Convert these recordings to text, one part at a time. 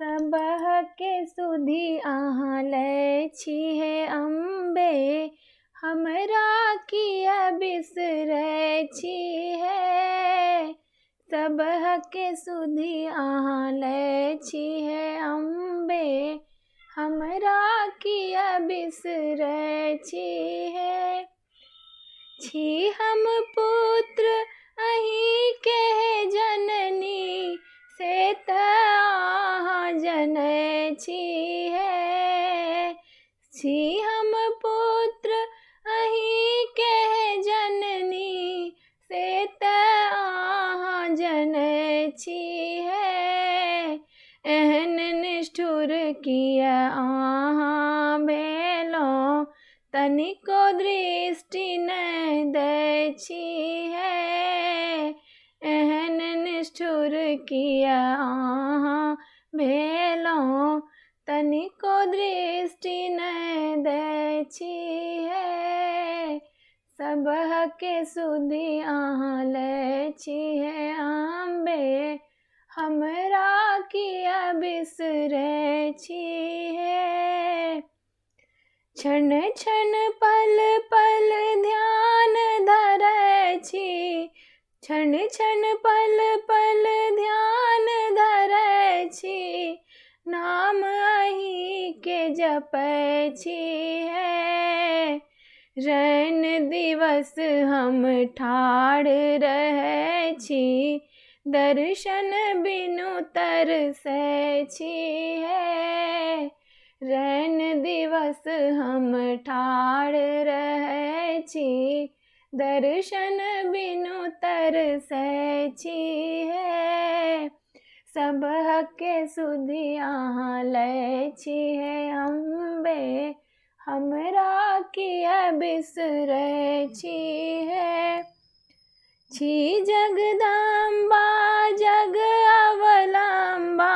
सबहके सुधि अहाँ लै छी हे अम्बे, हमरा किया बिसरै छी हे। सबहके सुधि अहाँ लै छी हे अम्बे, हमरा किया बिसरै छी हे। छी हम पुत्र अहींके जननी, से तऽ अहाँ जनै छी हे। छी हम पुत्र अहींके जननी, से तऽ अहाँ जनै छी हे। एहन निष्ठुर किया अहाँ भेलहुँ, तनिको दृष्टि नहि दै छी हे। एहन निष्ठुर किया अहाँ भेलहुँ, तनिको दृष्टि नहि दै छी हे। सबहके सुधि अहाँ लै छी हे अम्बे, हमरा किया बिसरै छी हे। क्षण क्षण पल पल ध्यान धरै छी, क्षण क्षण पल पल ध्यान धरै छी, नाम अहींके जपै छी हे। रैन दिवस हम ठाढ़ रहै छी, दर्शन बिनु तरसै छी हे। रैन दिवस हम ठाढ़ रहै छी, दर्शन बिनु तरसै छी हे। सबहके सुधि अहाँ लै छी हे अम्बे, हमरा किया बिसरै छी हे। छी जगदम्बा जग अवलम्बा,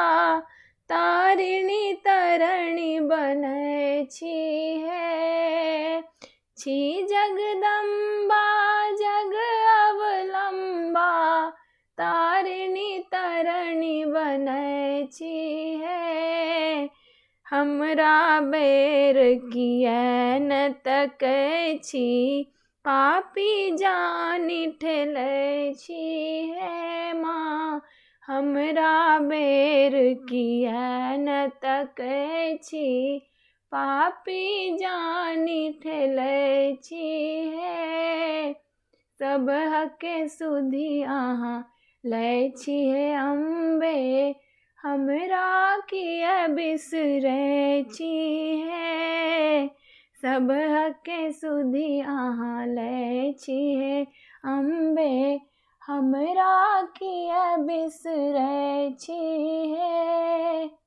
तारिणी तरणी बनै छी हे। छी जगदम्बा जग अवलम्बा, तारिणी तरणी बनै छी हे। हमरा बेर किया न तकै छी, पापी जानि ठेलै छी हे माँ। हमरा बेर किया न तकै छी, पापी जानि ठेलै छी हे। सबहके सुधि अहाँ लै छी हे अम्बे, हमरा किया बिसरै छी हे। सबहके सुधि अहाँ लै छी हे अम्बे, हमरा किया बिसरै छी हे।